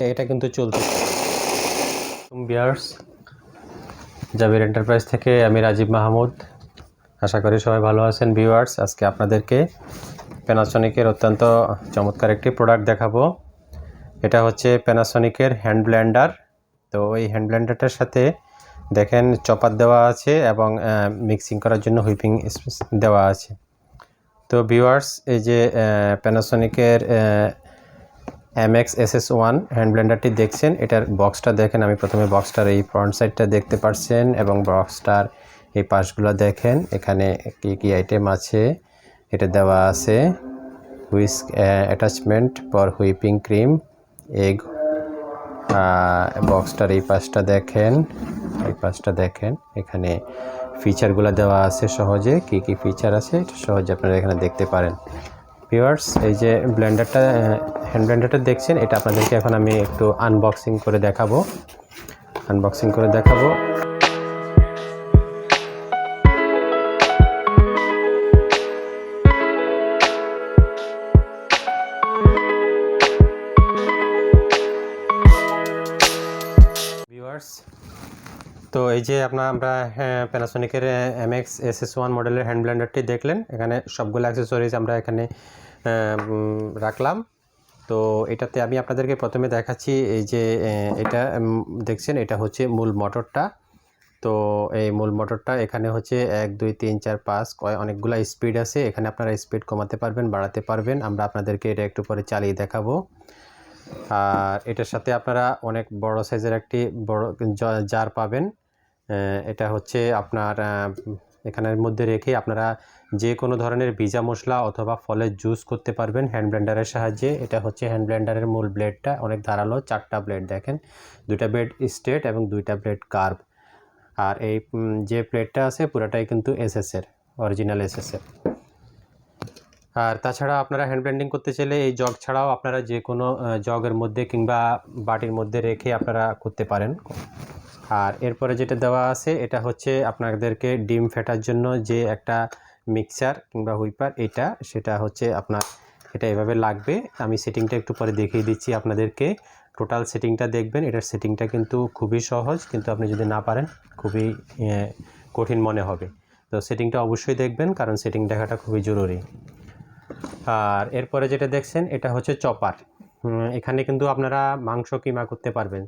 এটা কিন্তু চলতে ভিউয়ার্স, জাবির এন্টারপ্রাইজ থেকে আমি রাজীব মাহমুদ। আশা করি সবাই ভালো আছেন। ভিউয়ার্স, আজকে আপনাদেরকে প্যানাসোনিকের অত্যন্ত চমৎকার একটি প্রোডাক্ট দেখাবো। এটা হচ্ছে প্যানাসোনিকের হ্যান্ড ব্লেন্ডার। তো এই হ্যান্ড ব্লেন্ডারটার সাথে দেখেন চপার দেওয়া আছে এবং মিক্সিং করার জন্য হুইপিং দেওয়া আছে। তো ভিউয়ার্স, এই যে প্যানাসোনিকের MX-SS1 হ্যান্ড ব্লেন্ডারটি দেখছেন, এটার বক্সটা দেখেন। আমি প্রথমে বক্সটার এই ফ্রন্ট সাইডটা দেখতে পাচ্ছেন এবং বক্সটার এই পাশগুলো দেখেন। এখানে কি কি আইটেম আছে এটা দেওয়া আছে। Whisk attachment for whipping cream, egg. বক্সটার এই পাশটা দেখেন, এই পাশটা দেখেন। এখানে ফিচারগুলো দেওয়া আছে, সহজে কি কি ফিচার আছে সহজে আপনারা এখানে দেখতে পারেন। ভিউয়ার্স, এই যে ব্লেন্ডারটা, হ্যান্ড ব্লেন্ডারটা দেখছেন, এটা আপনাদেরকে এখন আমি একটু আনবক্সিং করে দেখাবো। ভিউয়ার্স, তো এই যে আমরা প্যানাসোনিকের MX-SS1 মডেলের হ্যান্ড ব্লেন্ডারটি দেখলেন। এখানে সবগুলো অ্যাক্সেসরিজ আমরা এখানে রাখলাম। তো এটাতে আমি আপনাদেরকে প্রথমে দেখাচ্ছি। এই যে এটা দেখছেন, এটা হচ্ছে মূল মোটরটা। তো এই মূল মোটরটা এখানে হচ্ছে 1 2 3 4 5 অনেকগুলো স্পিড আছে। এখানে আপনারা স্পিড কমাতে পারবেন, বাড়াতে পারবেন। আমরা আপনাদেরকে এটা একটু পরে চালিয়ে দেখাবো। আর এটার সাথে আপনারা অনেক বড় সাইজের একটি বড় জার পাবেন। এটা হচ্ছে আপনার এখানের মধ্যে রেখে আপনারা যে কোনো ধরনের ভিজা মশলা অথবা ফলের জুস করতে পারবেন হ্যান্ড ব্লেন্ডারের সাহায্যে। এটা হচ্ছে হ্যান্ড ব্লেন্ডারের মূল ব্লেডটা, অনেক ধারালো। 4টা ব্লেড দেখেন, 2টা ব্লেড স্ট্রেট এবং 2টা ব্লেড কার্ভ। আর এই যে প্লেটটা আছে পুরোটাই কিন্তু এসএসের, অরিজিনাল এসএসের। আর তাছাড়া আপনারা হ্যান্ড ব্লেন্ডিং করতে চাইলে এই জগ ছাড়াও আপনারা যে কোনো জগের মধ্যে কিংবা বাটির মধ্যে রেখে আপনারা করতে পারেন। আর এরপরে যেটা দেওয়া আছে, এটা হচ্ছে আপনাদেরকে ডিম ফেটার জন্য যে একটা মিক্সার কিংবা হুইপার, সেটা হচ্ছে আপনার এটা এভাবে লাগবে। আমি সেটিংটা একটু পরে দেখিয়ে দিচ্ছি আপনাদেরকে। টোটাল সেটিংটা দেখবেন। এটার সেটিংটা কিন্তু খুবই সহজ, কিন্তু আপনি যদি না পারেন খুবই কঠিন মনে হবে। তো সেটিংটা অবশ্যই দেখবেন, কারণ সেটিং দেখাটা খুবই জরুরি। আর এরপরে যেটা দেখছেন, এটা হচ্ছে চপার। এখানে কিন্তু আপনারা মাংস কিমা করতে পারবেন।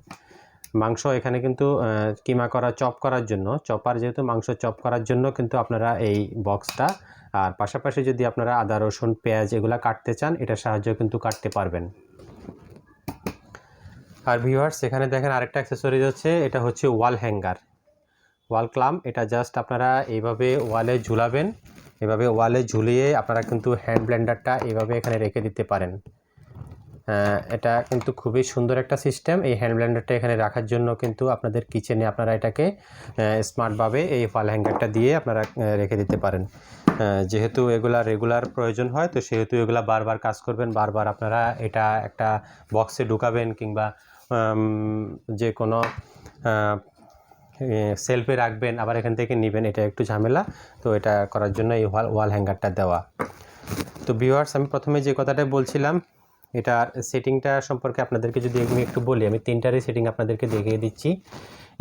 মাংস এখানে কিন্তু চপ করার জন্য, চপার যেহেতু মাংস চপ করার জন্য কিন্তু আপনারা এই বক্সটা। আর পাশাপাশি যদি আপনারা আদা রসুন পেঁয়াজ এগুলা কাটতে চান, এটার সাহায্যে কিন্তু কাটতে পারবেন। আর ভিউয়ার্স, এখানে দেখেন আরেকটা অ্যাক্সেসরিজ হচ্ছে, এটা হচ্ছে ওয়াল হ্যাঙ্গার, ওয়াল ক্লাম্প। এটা জাস্ট আপনারা এইভাবে ওয়ালে ঝুলাবেন। এভাবে ওয়ালে ঝুলিয়ে আপনারা কিন্তু হ্যান্ড ব্লেন্ডারটা এইভাবে এখানে রেখে দিতে পারেন। এটা কিন্তু খুবই সুন্দর একটা সিস্টেম। এই হ্যান্ড ব্লেন্ডারটা এখানে রাখার জন্য কিন্তু আপনাদের কিচেনে আপনারা এটাকে স্মার্টভাবে এই ওয়াল হ্যাঙ্গারটা দিয়ে আপনারা রেখে দিতে পারেন। যেহেতু এগুলা রেগুলার প্রয়োজন হয়, তো সেহেতু এগুলা বারবার কাজ করবেন, বারবার আপনারা এটা একটা বক্সে ঢুকাবেন কিংবা যে কোনো সেলফে রাখবেন, আবার এখান থেকে নেবেন, এটা একটু ঝামেলা। তো এটা করার জন্য এই ওয়াল হ্যাঙ্গারটা দেওয়া। তো ভিউয়ার্স, আমি প্রথমে যে কথাটা বলছিলাম, এটার সেটিংটা সম্পর্কে আপনাদেরকে যদি আমি একটু বলি, আমি 3টারই সেটিং আপনাদেরকে দেখিয়ে দিচ্ছি।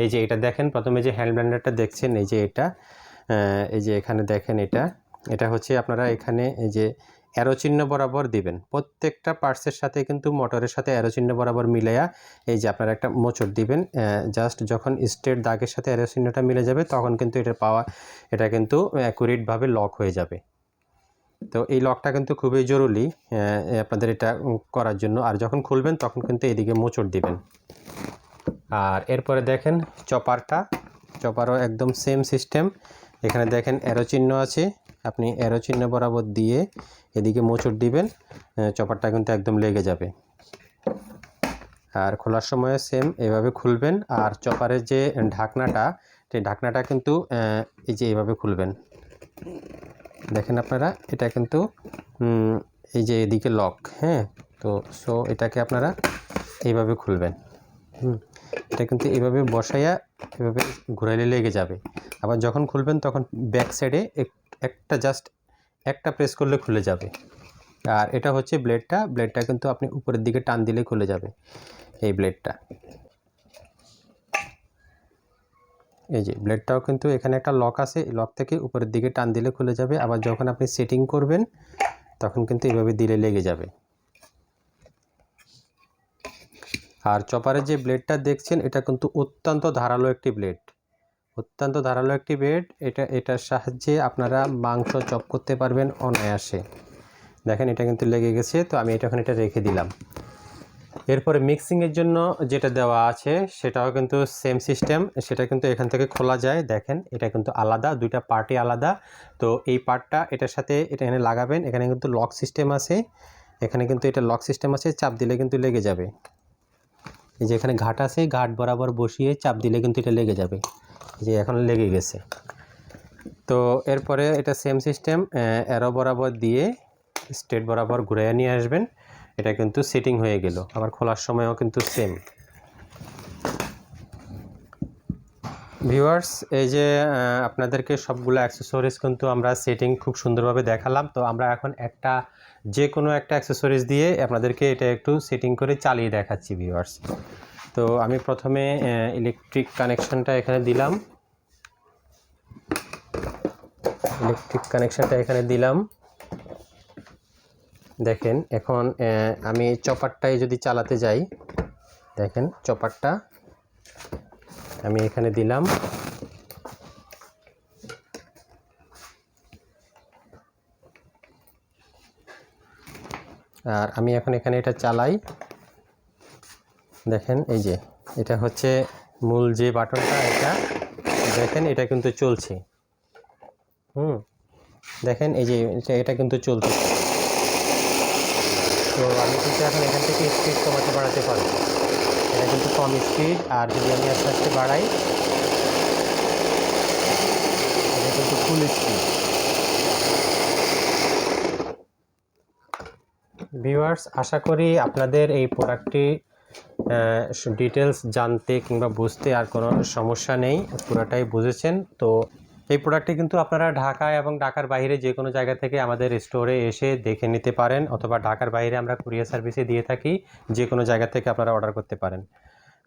এই যে এটা দেখেন, প্রথমে যে হ্যান্ড ব্লেন্ডারটা দেখছেন, এই যে এটা, এই যে এখানে দেখেন, এটা হচ্ছে আপনারা এখানে এই যে অ্যারো চিহ্ন বরাবর দিবেন। প্রত্যেকটা পার্টসের সাথে কিন্তু মোটরের সাথে অ্যারো চিহ্ন বরাবর মিলাইয়া এই যে আপনারা একটা মোচড় দিবেন। জাস্ট যখন স্ট্রেট দাগের সাথে অ্যারো চিহ্নটা মিলে যাবে, তখন কিন্তু এটা কিন্তু অ্যাকুরেটভাবে লক হয়ে যাবে। তো এই লকটা কিন্তু খুবই জরুরি আপনাদের এটা করার জন্য। আর যখন খুলবেন তখন কিন্তু এদিকে মোচড় দিবেন। আর এরপরে দেখেন চপারও একদম সেম সিস্টেম। এখানে দেখেন অ্যারো চিহ্ন আছে, আপনি অ্যারো চিহ্ন বরাবর দিয়ে এদিকে মোচড় দিবেন, চপারটা কিন্তু একদম লেগে যাবে। আর খোলার সময় সেম এভাবে খুলবেন। আর চপারের যে ঢাকনাটা কিন্তু এই যে এইভাবে খুলবেন। দেখেন আপনারা, এটা কিন্তু এই যে এদিকে লক, হ্যাঁ। তো এটাকে আপনারা এইভাবে খুলবেন। এটা কিন্তু এইভাবে বসাইয়া এভাবে ঘুরাইলে লেগে যাবে। আবার যখন খুলবেন তখন ব্যাক সাইডে একটা প্রেস করলে খুলে যাবে। আর এটা হচ্ছে ব্লেডটা কিন্তু আপনি উপরের দিকে টান দিলে খুলে যাবে। এই ব্লেডটা, এই যে ব্লেডটাও কিন্তু এখানে একটা লক আছে, এই লক থেকে উপরের দিকে টান দিলে খুলে যাবে, আবার যখন আপনি সেটিং করবেন তখন কিন্তু এইভাবে দিলে লেগে যাবে। আর চপারের যে ব্লেডটা দেখছেন এটা কিন্তু অত্যন্ত ধারালো একটি ব্লেড, অত্যন্ত ধারালো একটি ব্লেড। এটার সাহায্যে আপনারা মাংস চপ করতে পারবেন অনায়াসে। দেখেন এটা কিন্তু লেগে গেছে, তো আমি এটা রেখে দিলাম। এরপরে মিক্সিংয়ের জন্য যেটা দেওয়া আছে সেটাও কিন্তু সেম সিস্টেম, সেটা কিন্তু এখান থেকে খোলা যায়। দেখেন এটা কিন্তু আলাদা, দুইটা পার্টই আলাদা। তো এই পার্টটা এটার সাথে এটা এখানে লাগাবেন, এখানে কিন্তু লক সিস্টেম আছে, এখানে কিন্তু এটা লক সিস্টেম আছে, চাপ দিলে কিন্তু লেগে যাবে। এই যে এখানে ঘাট আছে, ঘাট বরাবর বসিয়ে চাপ দিলে কিন্তু এটা লেগে যাবে। যে এখন লেগে গেছে। তো এরপরে এটা সেম সিস্টেম, অ্যারো বরাবর দিয়ে স্ট্রেট বরাবর ঘুরিয়ে নিয়ে আসবেন, এটা কিন্তু সেটিং হয়ে গেল। আবার খোলার সময়ও কিন্তু সেম। ভিউয়ার্স, এই যে আপনাদেরকে সবগুলো অ্যাক্সেসরিজ কিন্তু আমরা সেটিং খুব সুন্দরভাবে দেখালাম। তো আমরা এখন যে কোনো একটা অ্যাক্সেসরিজ দিয়ে আপনাদেরকে এটা একটু সেটিং করে চালিয়ে দেখাচ্ছি ভিউয়ার্স। তো আমি প্রথমে ইলেকট্রিক কানেকশনটা এখানে দিলাম, দেখেন এখন আমি চপারটাই যদি চালাতে যাই, দেখেন চপারটা আমি এখানে দিলাম, আর আমি এখন এখানে এটা চালাই। দেখেন এই যে এটা হচ্ছে মূল যে বাটনটা, এটা দেখেন এটা কিন্তু চলছে। দেখেন এই যে এটা কিন্তু চলছে। তো আমি কিন্তু এখন এখান থেকে স্পিড কমাতে বাড়াতে পারবো, এটা কিন্তু কম স্পিড। আর যদি আমি আস্তে আস্তে বাড়াই, এটা কিন্তু ফুল স্পিড। ভিউয়ার্স, আশা করি আপনাদের এই প্রোডাক্টটি ডিটেলস জানতে কিংবা বুঝতে আর কোনো সমস্যা নেই, পুরোটাই বুঝেছেন। তো এই প্রোডাক্টটি কিন্তু আপনারা ঢাকায় এবং ঢাকার বাইরে যে কোনো জায়গা থেকে আমাদের স্টোরে এসে দেখে নিতে পারেন, অথবা ঢাকার বাইরে আমরা কুরিয়ার সার্ভিসে দিয়ে থাকি, যে কোনো জায়গা থেকে আপনারা অর্ডার করতে পারেন।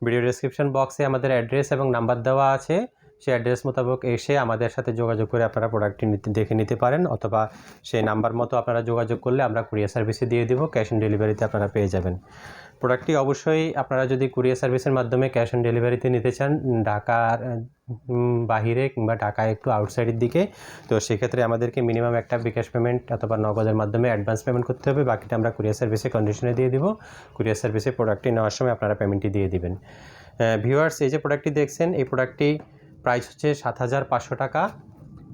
ভিডিও ডেসক্রিপশন বক্সে আমাদের অ্যাড্রেস এবং নাম্বার দেওয়া আছে, সেই অ্যাড্রেস মোতাবেক এসে আমাদের সাথে যোগাযোগ করে আপনারা প্রোডাক্টটি দেখে নিতে পারেন, অথবা সেই নাম্বার মতো আপনারা যোগাযোগ করলে আমরা কুরিয়ার সার্ভিসে দিয়ে দেবো, ক্যাশ অন ডেলিভারিতে আপনারা পেয়ে যাবেন। প্রোডাক্টটি অবশ্যই আপনারা যদি কুরিয়ার সার্ভিসের মাধ্যমে ক্যাশ অন ডেলিভারিতে নিতে চান, ঢাকার বাহিরে কিংবা ঢাকা একটু আউটসাইডের দিকে, তো সেক্ষেত্রে আমাদেরকে মিনিমাম একটা বিকাশ পেমেন্ট অথবা নগদের মাধ্যমে অ্যাডভান্স পেমেন্ট করতে হবে, বাকিটা আমরা কুরিয়ার সার্ভিসে কন্ডিশনে দিয়ে দিব। কুরিয়ার সার্ভিসে প্রোডাক্টটি নেওয়ার সময় আপনারা পেমেন্টটি দিয়ে দিবেন। ভিউয়ার্স, এই যে প্রোডাক্টটি দেখছেন, এই প্রোডাক্টটি প্রাইস হচ্ছে ৭৫০০ টাকা।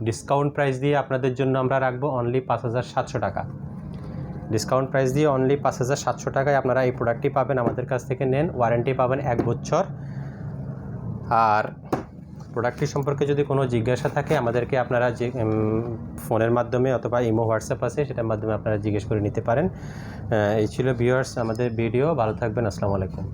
ডিসকাউন্ট প্রাইস দিয়ে আপনাদের জন্য আমরা রাখবো অনলি ৫৭০০ টাকা। ডিসকাউন্ট প্রাইস দিয়ে অনলি ৫৭০০ টাকায় আপনারা এই প্রোডাক্টটি পাবেন, আমাদের কাছ থেকে নেন। ওয়ারেন্টি পাবেন 1 বছর। আর প্রোডাক্টটি সম্পর্কে যদি কোনো জিজ্ঞাসা থাকে আমাদেরকে আপনারা যে ফোনের মাধ্যমে অথবা ইমো হোয়াটসঅ্যাপ আছে সেটার মাধ্যমে আপনারা জিজ্ঞেস করে নিতে পারেন। এই ছিল ভিউয়ার্স আমাদের ভিডিও। ভালো থাকবেন, আসসালামু আলাইকুম।